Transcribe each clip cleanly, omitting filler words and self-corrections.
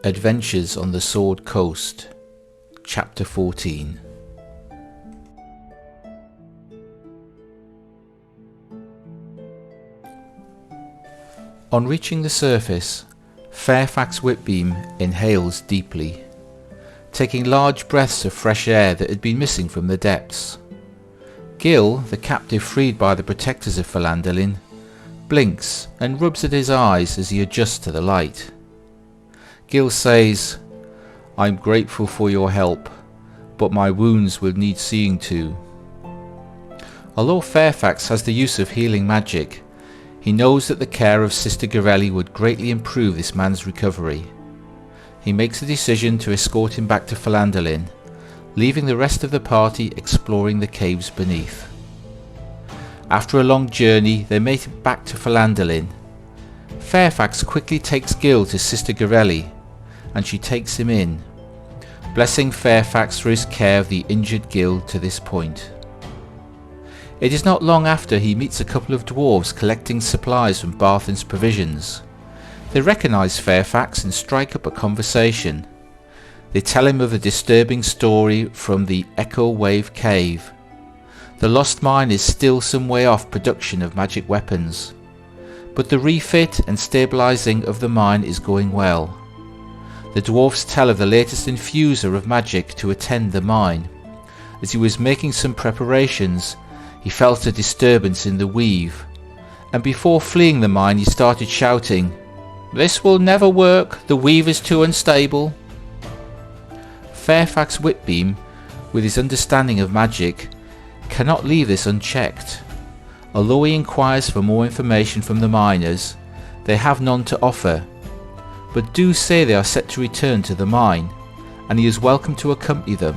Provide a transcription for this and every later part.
Adventures on the Sword Coast, Chapter 14. On reaching the surface, Fairfax Whitbeam inhales deeply, taking large breaths of fresh air that had been missing from the depths. Gil, the captive freed by the protectors of Phandalin, blinks and rubs at his eyes as he adjusts to the light. Gil says, "I'm grateful for your help, but my wounds will need seeing to." Although Fairfax has the use of healing magic, he knows that the care of Sister Garelli would greatly improve this man's recovery. He makes the decision to escort him back to Phandalin, leaving the rest of the party exploring the caves beneath. After a long journey, they make it back to Phandalin. Fairfax quickly takes Gil to Sister Garelli, and she takes him in, blessing Fairfax for his care of the injured Gil to this point. It is not long after he meets a couple of dwarves collecting supplies from Barthen's provisions. They recognise Fairfax and strike up a conversation. They tell him of a disturbing story from the Echo Wave Cave. The lost mine is still some way off production of magic weapons, but the refit and stabilising of the mine is going well. The dwarfs tell of the latest infuser of magic to attend the mine. As he was making some preparations, he felt a disturbance in the weave, and before fleeing the mine he started shouting, "This will never work, the weave is too unstable." Fairfax Whitbeam, with his understanding of magic, cannot leave this unchecked. Although he inquires for more information from the miners, they have none to offer, but do say they are set to return to the mine, and he is welcome to accompany them.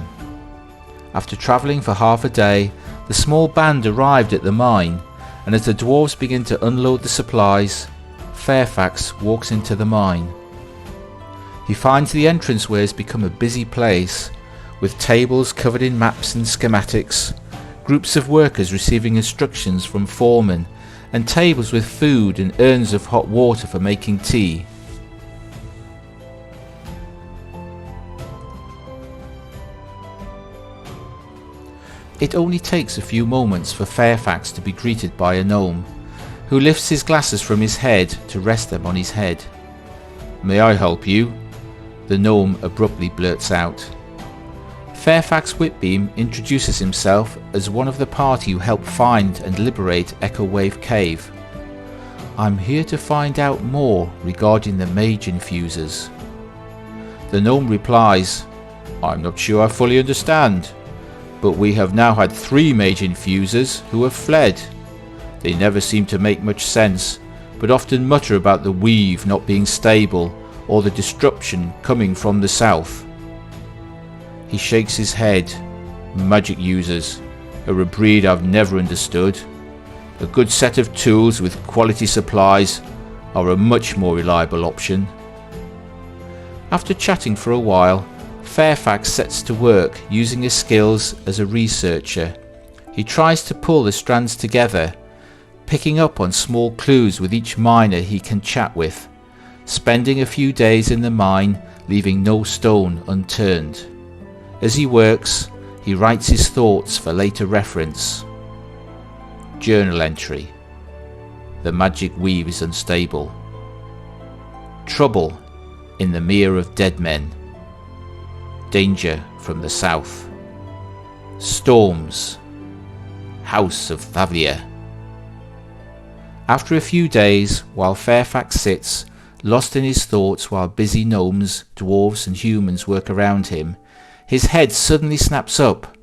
After travelling for half a day, the small band arrived at the mine, and as the dwarves begin to unload the supplies, Fairfax walks into the mine. He finds the entranceway has become a busy place, with tables covered in maps and schematics, groups of workers receiving instructions from foremen, and tables with food and urns of hot water for making tea. It only takes a few moments for Fairfax to be greeted by a gnome, who lifts his glasses from his head to rest them on his head. "May I help you?" the gnome abruptly blurts out. Fairfax Whitbeam introduces himself as one of the party who helped find and liberate Echo Wave Cave. "I'm here to find out more regarding the mage infusers." The gnome replies, "I'm not sure I fully understand, but we have now had 3 mage infusers who have fled. They never seem to make much sense, but often mutter about the weave not being stable or the disruption coming from the south." He shakes his head. "Magic users are a breed I've never understood. A good set of tools with quality supplies are a much more reliable option." After chatting for a while, Fairfax sets to work using his skills as a researcher. He tries to pull the strands together, picking up on small clues with each miner he can chat with, spending a few days in the mine, leaving no stone unturned. As he works, he writes his thoughts for later reference. Journal entry: "The magic weave is unstable. Trouble in the Mere of Dead Men. Danger from the south. Storms. House of Thavia." After a few days, while Fairfax sits, lost in his thoughts while busy gnomes, dwarves and humans work around him, his head suddenly snaps up.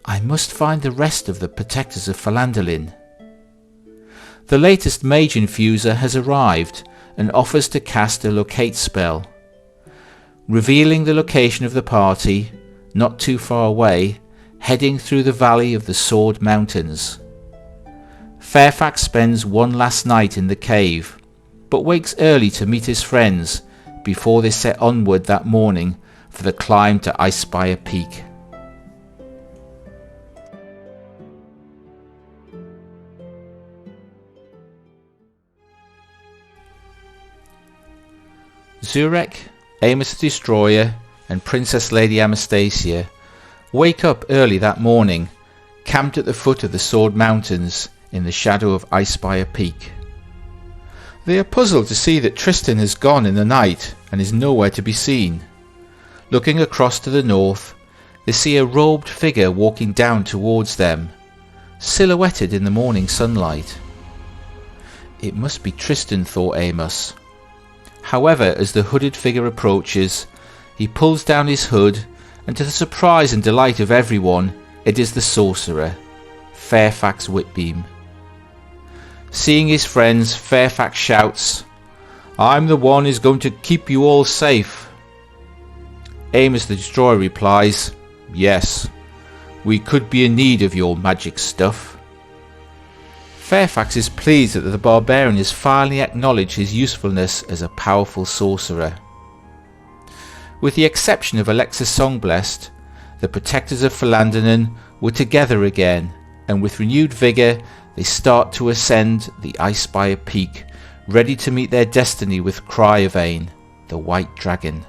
"I must find the rest of the protectors of Phandalin." The latest mage infuser has arrived and offers to cast a locate spell. Revealing the location of the party, not too far away, heading through the valley of the Sword Mountains. Fairfax spends one last night in the cave, but wakes early to meet his friends before they set onward that morning for the climb to Icespire Peak. Zurek, Amos the Destroyer, and Princess Lady Amastacia wake up early that morning, camped at the foot of the Sword Mountains in the shadow of Icespire Peak. They are puzzled to see that Tristan has gone in the night and is nowhere to be seen. Looking across to the north, they see a robed figure walking down towards them, silhouetted in the morning sunlight. It must be Tristan, thought Amos. However, as the hooded figure approaches, he pulls down his hood, and to the surprise and delight of everyone, it is the Sorcerer, Fairfax Whitbeam. Seeing his friends, Fairfax shouts, "I'm the one who's going to keep you all safe." Amos the Destroyer replies, "Yes, we could be in need of your magic stuff." Fairfax is pleased that the barbarian has finally acknowledged his usefulness as a powerful sorcerer. With the exception of Alexis Songblessed, the protectors of Phandalin were together again, and with renewed vigour they start to ascend the Icespire Peak, ready to meet their destiny with Cryovain the White Dragon.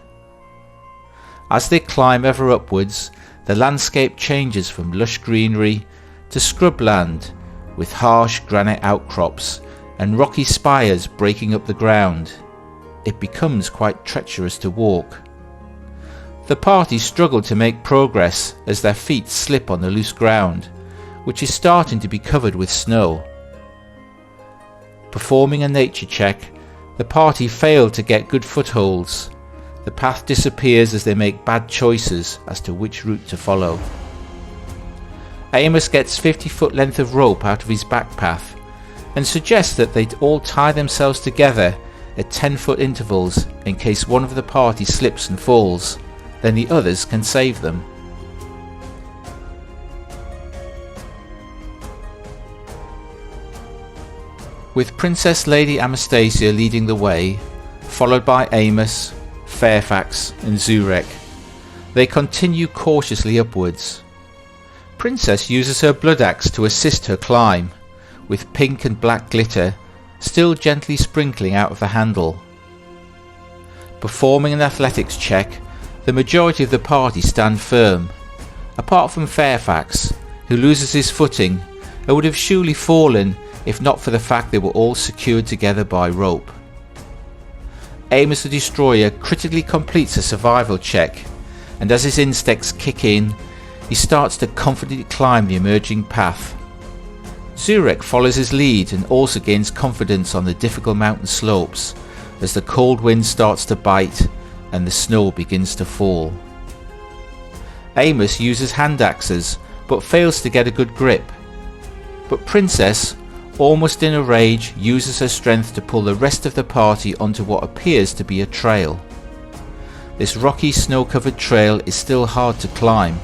As they climb ever upwards, the landscape changes from lush greenery to scrubland, with harsh granite outcrops and rocky spires breaking up the ground. It becomes quite treacherous to walk. The party struggle to make progress as their feet slip on the loose ground, which is starting to be covered with snow. Performing a nature check, the party fail to get good footholds. The path disappears as they make bad choices as to which route to follow. Amos gets 50-foot length of rope out of his back path and suggests that they all tie themselves together at 10-foot intervals in case one of the party slips and falls, then the others can save them. With Princess Lady Amastacia leading the way, followed by Amos, Fairfax and Zurek, they continue cautiously upwards. Princess uses her blood axe to assist her climb, with pink and black glitter still gently sprinkling out of the handle. Performing an athletics check, the majority of the party stand firm, apart from Fairfax, who loses his footing and would have surely fallen if not for the fact they were all secured together by rope. Amos the Destroyer critically completes a survival check, and as his instincts kick in, he starts to confidently climb the emerging path. Zurek follows his lead and also gains confidence on the difficult mountain slopes as the cold wind starts to bite and the snow begins to fall. Amos uses hand axes but fails to get a good grip. But Princess, almost in a rage, uses her strength to pull the rest of the party onto what appears to be a trail. This rocky snow-covered trail is still hard to climb,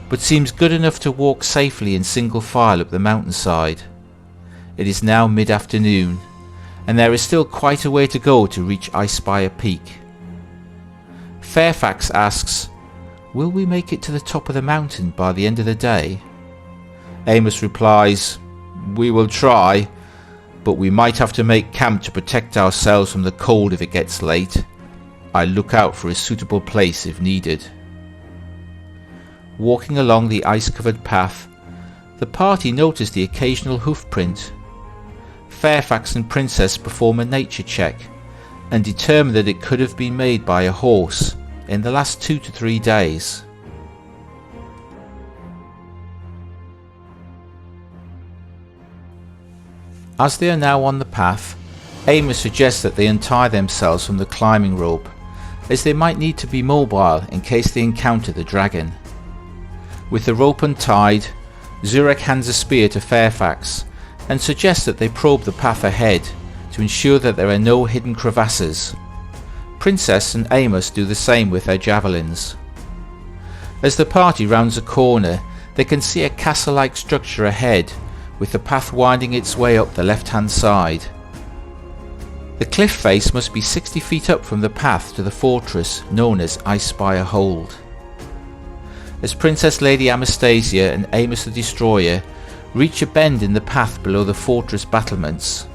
but seems good enough to walk safely in single file up the mountainside. It is now mid-afternoon, and there is still quite a way to go to reach Icespire Peak. Fairfax asks, "Will we make it to the top of the mountain by the end of the day?" Amos replies, "We will try, but we might have to make camp to protect ourselves from the cold if it gets late. I'll look out for a suitable place if needed." Walking along the ice-covered path, the party notice the occasional hoof print. Fairfax and Princess perform a nature check and determine that it could have been made by a horse in the last 2 to 3 days. As they are now on the path, Amos suggests that they untie themselves from the climbing rope, as they might need to be mobile in case they encounter the dragon. With the rope untied, Zurek hands a spear to Fairfax and suggests that they probe the path ahead to ensure that there are no hidden crevasses. Princess and Amos do the same with their javelins. As the party rounds a corner, they can see a castle-like structure ahead, with the path winding its way up the left-hand side. The cliff face must be 60 feet up from the path to the fortress known as Icespire Hold. As Princess Lady Amastacia and Amos the Destroyer reach a bend in the path below the fortress battlements,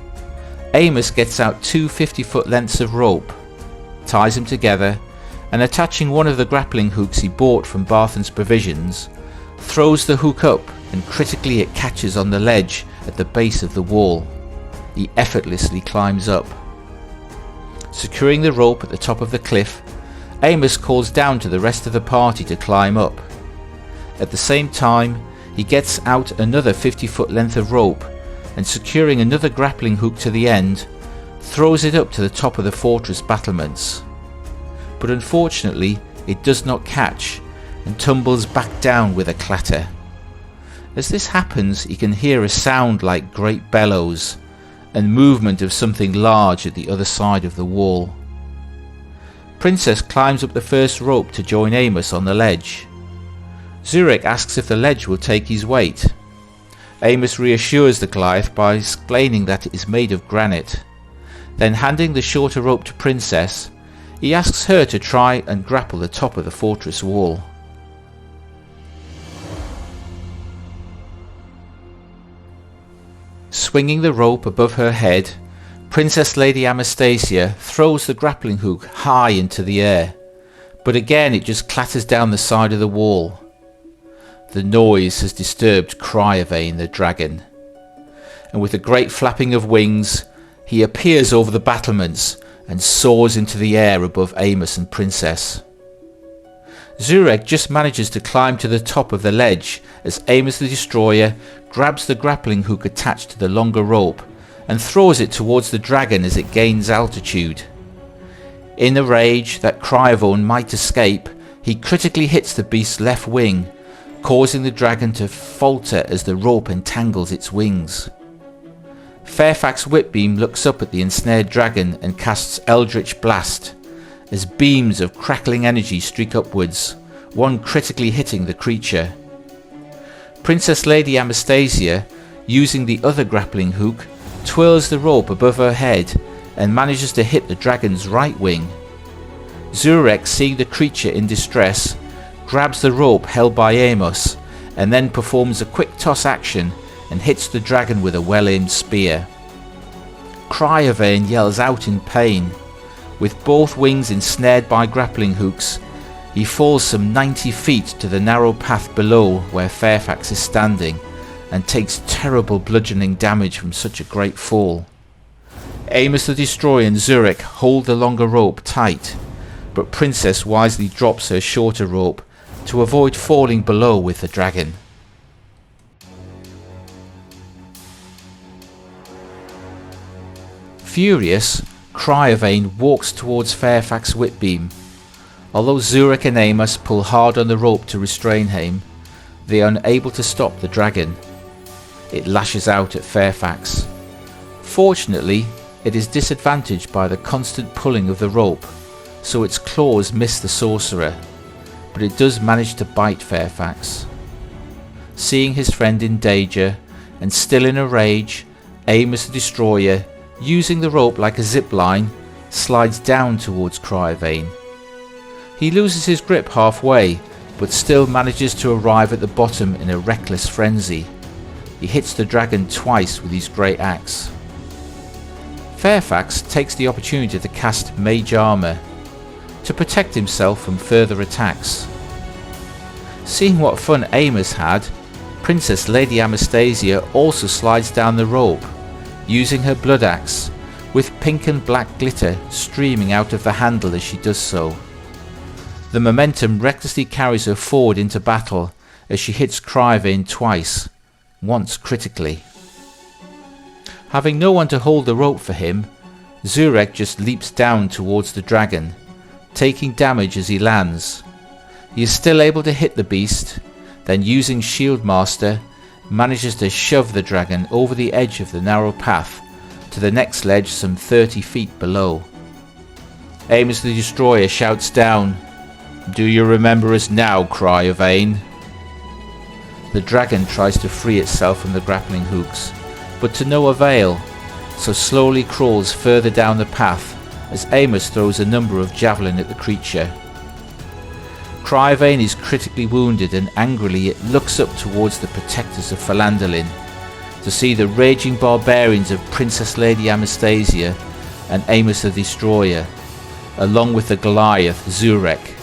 Amos gets out two 50-foot lengths of rope, ties them together, and attaching one of the grappling hooks he bought from Barthen's provisions, throws the hook up and critically it catches on the ledge at the base of the wall. He effortlessly climbs up. Securing the rope at the top of the cliff, Amos calls down to the rest of the party to climb up. At the same time, he gets out another 50-foot length of rope and securing another grappling hook to the end, throws it up to the top of the fortress battlements. But unfortunately, it does not catch and tumbles back down with a clatter. As this happens, he can hear a sound like great bellows and movement of something large at the other side of the wall. Princess climbs up the first rope to join Amos on the ledge. Zurek asks if the ledge will take his weight. Amos reassures the Goliath by explaining that it is made of granite. Then handing the shorter rope to Princess, he asks her to try and grapple the top of the fortress wall. Swinging the rope above her head, Princess Lady Amastacia throws the grappling hook high into the air, but again it just clatters down the side of the wall. The noise has disturbed Cryovain the dragon, and with a great flapping of wings, he appears over the battlements and soars into the air above Amos and Princess. Zurek just manages to climb to the top of the ledge as Amos the Destroyer grabs the grappling hook attached to the longer rope and throws it towards the dragon as it gains altitude. In a rage that Cryovain might escape, he critically hits the beast's left wing, causing the dragon to falter as the rope entangles its wings. Fairfax Whitbeam looks up at the ensnared dragon and casts Eldritch Blast, as beams of crackling energy streak upwards, one critically hitting the creature. Princess Lady Amastacia, using the other grappling hook, twirls the rope above her head and manages to hit the dragon's right wing. Zurek, seeing the creature in distress, grabs the rope held by Amos and then performs a quick toss action and hits the dragon with a well-aimed spear. Cryovain yells out in pain. With both wings ensnared by grappling hooks, he falls some 90 feet to the narrow path below where Fairfax is standing and takes terrible bludgeoning damage from such a great fall. Amos the Destroyer and Zurek hold the longer rope tight, but Princess wisely drops her shorter rope to avoid falling below with the dragon. Furious, Cryovain walks towards Fairfax Whitbeam. Although Zurek and Amos pull hard on the rope to restrain him, they are unable to stop the dragon. It lashes out at Fairfax. Fortunately, it is disadvantaged by the constant pulling of the rope, so its claws miss the Sorcerer, but it does manage to bite Fairfax. Seeing his friend in danger, and still in a rage, Amos the Destroyer, using the rope like a zip line, slides down towards Cryovain. He loses his grip halfway, but still manages to arrive at the bottom in a reckless frenzy. He hits the dragon twice with his great axe. Fairfax takes the opportunity to cast Mage Armor to protect himself from further attacks. Seeing what fun Amos had, Princess Lady Amastacia also slides down the rope, using her blood axe, with pink and black glitter streaming out of the handle as she does so. The momentum recklessly carries her forward into battle as she hits Cryovain twice, once critically. Having no one to hold the rope for him, Zurek just leaps down towards the dragon, taking damage as he lands. He is still able to hit the beast, then using Shieldmaster, manages to shove the dragon over the edge of the narrow path to the next ledge some 30 feet below. Amos the Destroyer shouts down, "Do you remember us now, Cryovain?" The dragon tries to free itself from the grappling hooks, but to no avail. so slowly crawls further down the path as Amos throws a number of javelin at the creature. Cryovain is critically wounded, and angrily it looks up towards the protectors of Phandalin to see the raging barbarians of Princess Lady Amastacia and Amos the Destroyer, along with the Goliath Zurek.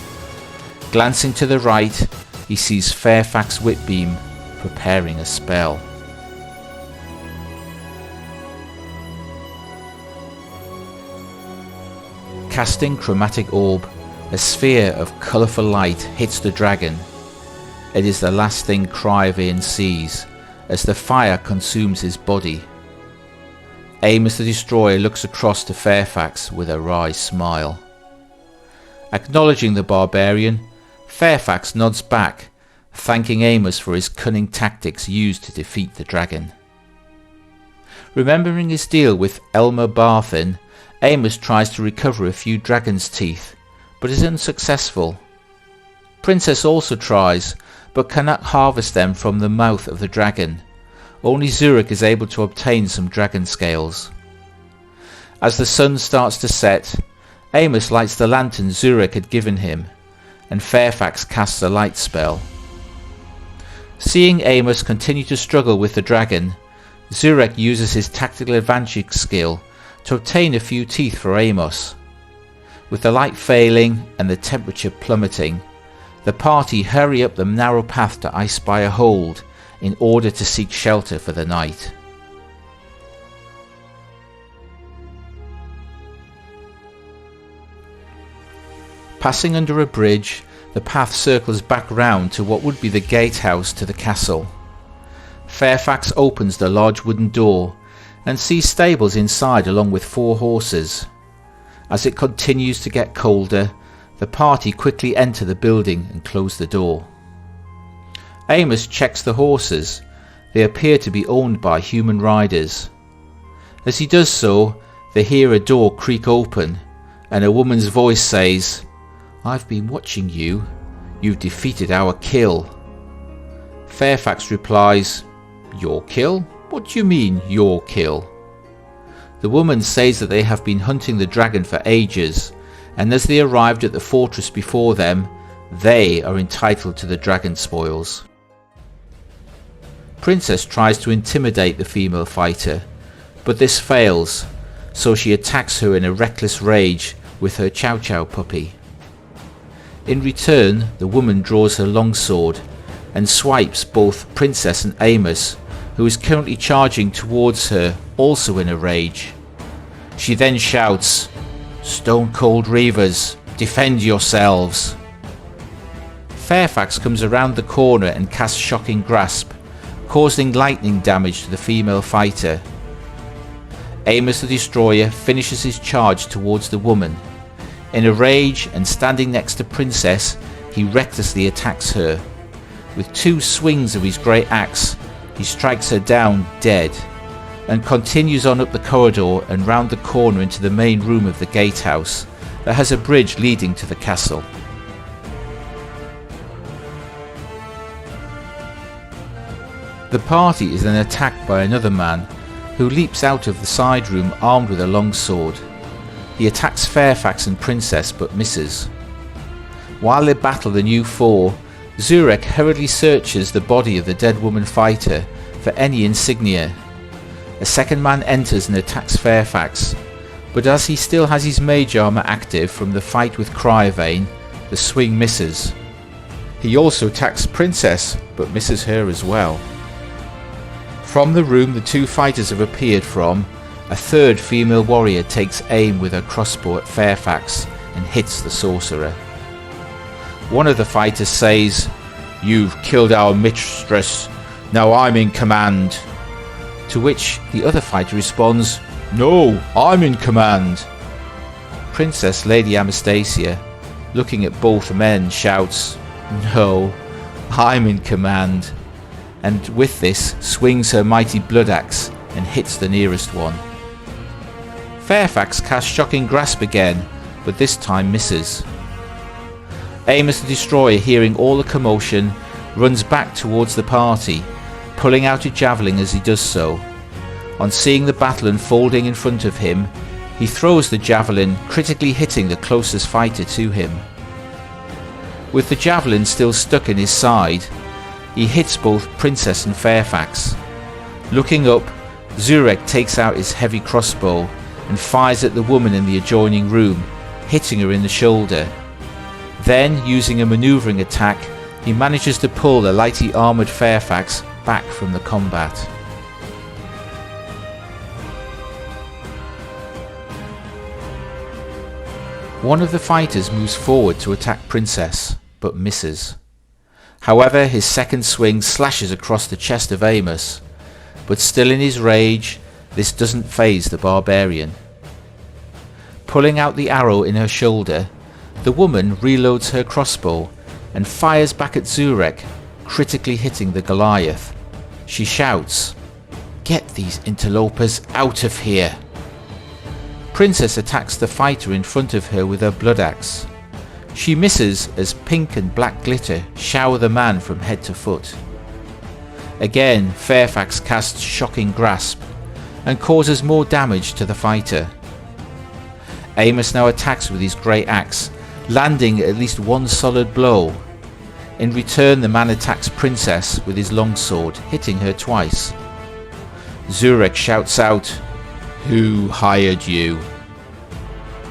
Glancing to the right, he sees Fairfax Whitbeam preparing a spell. Casting Chromatic Orb, a sphere of colourful light hits the dragon. It is the last thing Cryovain sees, as the fire consumes his body. Amos the Destroyer looks across to Fairfax with a wry smile. Acknowledging the barbarian, Fairfax nods back, thanking Amos for his cunning tactics used to defeat the dragon. Remembering his deal with Elmer Barthin, Amos tries to recover a few dragon's teeth, but is unsuccessful. Princess also tries, but cannot harvest them from the mouth of the dragon. Only Zurek is able to obtain some dragon scales. As the sun starts to set, Amos lights the lantern Zurek had given him, and Fairfax casts a light spell. Seeing Amos continue to struggle with the dragon, Zurek uses his tactical advantage skill to obtain a few teeth for Amos. With the light failing and the temperature plummeting, the party hurry up the narrow path to Icespire Hold in order to seek shelter for the night. Passing under a bridge, the path circles back round to what would be the gatehouse to the castle. Fairfax opens the large wooden door and sees stables inside along with 4 horses. As it continues to get colder, the party quickly enter the building and close the door. Amos checks the horses. They appear to be owned by human riders. As he does so, they hear a door creak open, and a woman's voice says, "I've been watching you. You've defeated our kill." Fairfax replies, "Your kill? What do you mean, your kill?" The woman says that they have been hunting the dragon for ages, and as they arrived at the fortress before them, they are entitled to the dragon spoils. Princess tries to intimidate the female fighter, but this fails, so she attacks her in a reckless rage with her Chow Chow puppy. In return, the woman draws her longsword and swipes both Princess and Amos, who is currently charging towards her, also in a rage. She then shouts, "Stone Cold Reavers, defend yourselves!" Fairfax comes around the corner and casts Shocking Grasp, causing lightning damage to the female fighter. Amos the Destroyer finishes his charge towards the woman. In a rage and standing next to Princess, he recklessly attacks her. With 2 swings of his great axe, he strikes her down dead, and continues on up the corridor and round the corner into the main room of the gatehouse that has a bridge leading to the castle. The party is then attacked by another man, who leaps out of the side room armed with a long sword. He attacks Fairfax and Princess but misses. While they battle the new foe, Zurek hurriedly searches the body of the dead woman fighter for any insignia. A second man enters and attacks Fairfax, but as he still has his mage armour active from the fight with Cryovain, the swing misses. He also attacks Princess, but misses her as well. From the room the 2 fighters have appeared from, a third female warrior takes aim with her crossbow at Fairfax and hits the sorcerer. One of the fighters says, "You've killed our mistress, now I'm in command." To which the other fighter responds, "No, I'm in command." Princess Lady Amastacia, looking at both men, shouts, "No, I'm in command," and with this swings her mighty blood axe and hits the nearest one. Fairfax casts Shocking Grasp again, but this time misses. Amos the Destroyer, hearing all the commotion, runs back towards the party, pulling out a javelin as he does so. On seeing the battle unfolding in front of him, he throws the javelin, critically hitting the closest fighter to him. With the javelin still stuck in his side, he hits both Princess and Fairfax. Looking up, Zurek takes out his heavy crossbow and fires at the woman in the adjoining room, hitting her in the shoulder. Then, using a maneuvering attack, he manages to pull the lightly armoured Fairfax back from the combat. One of the fighters moves forward to attack Princess, but misses. However, his second swing slashes across the chest of Amos, but still in his rage, this doesn't faze the barbarian. Pulling out the arrow in her shoulder, the woman reloads her crossbow and fires back at Zurek, critically hitting the Goliath. She shouts, "Get these interlopers out of here!" Princess attacks the fighter in front of her with her blood axe. She misses as pink and black glitter shower the man from head to foot. Again, Fairfax casts Shocking Grasp and causes more damage to the fighter. Amos now attacks with his great axe, landing at least one solid blow. In return, the man attacks Princess with his longsword, hitting her twice. Zurek shouts out, "Who hired you?"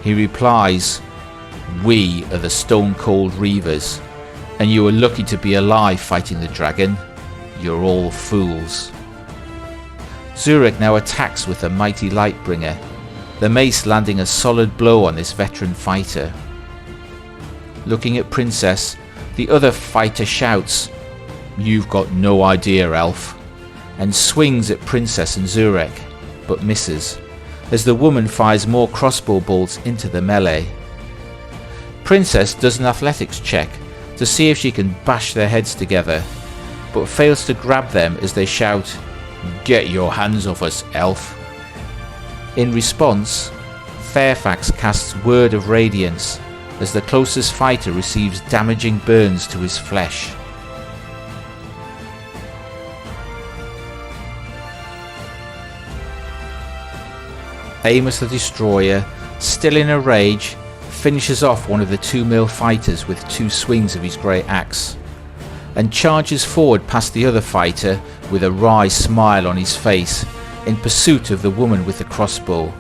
He replies, "We are the Stone Cold Reavers, and you are lucky to be alive fighting the dragon. You're all fools." Zurek now attacks with the mighty Lightbringer, the mace landing a solid blow on this veteran fighter. Looking at Princess, the other fighter shouts, "You've got no idea, elf," and swings at Princess and Zurek, but misses, as the woman fires more crossbow bolts into the melee. Princess does an athletics check to see if she can bash their heads together, but fails to grab them as they shout, "Get your hands off us, elf." In response, Fairfax casts Word of Radiance as the closest fighter receives damaging burns to his flesh. Amos the Destroyer, still in a rage, finishes off one of the 2 male fighters with 2 swings of his great axe, and charges forward past the other fighter with a wry smile on his face in pursuit of the woman with the crossbow.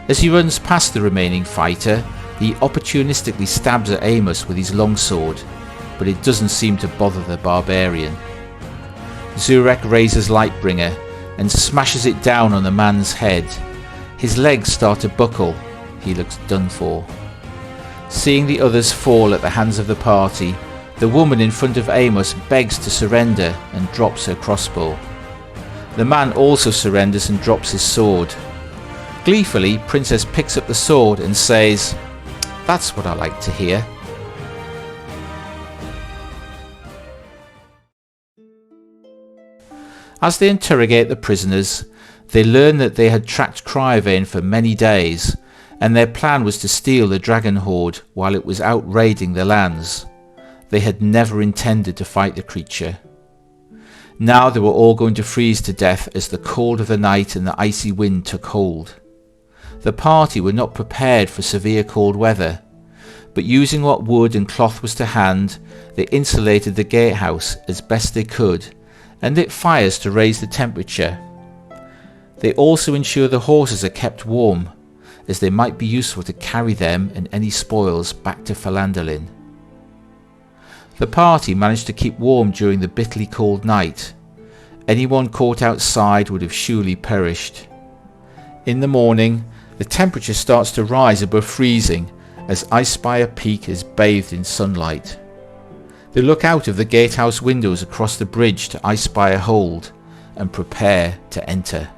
As he runs past the remaining fighter, he opportunistically stabs at Amos with his longsword, but it doesn't seem to bother the barbarian. Zurek raises Lightbringer and smashes it down on the man's head. His legs start to buckle. He looks done for. Seeing the others fall at the hands of the party, the woman in front of Amos begs to surrender and drops her crossbow. The man also surrenders and drops his sword. Gleefully, Princess picks up the sword and says, "That's what I like to hear." As they interrogate the prisoners, they learn that they had tracked Cryovain for many days, and their plan was to steal the dragon horde while it was out raiding the lands. They had never intended to fight the creature. Now they were all going to freeze to death as the cold of the night and the icy wind took hold. The party were not prepared for severe cold weather, but using what wood and cloth was to hand, they insulated the gatehouse as best they could and lit fires to raise the temperature. They also ensure the horses are kept warm, as they might be useful to carry them and any spoils back to Phandalin. The party managed to keep warm during the bitterly cold night. Anyone caught outside would have surely perished. In the morning, the temperature starts to rise above freezing as Icespire Peak is bathed in sunlight. They look out of the gatehouse windows across the bridge to Icespire Hold and prepare to enter.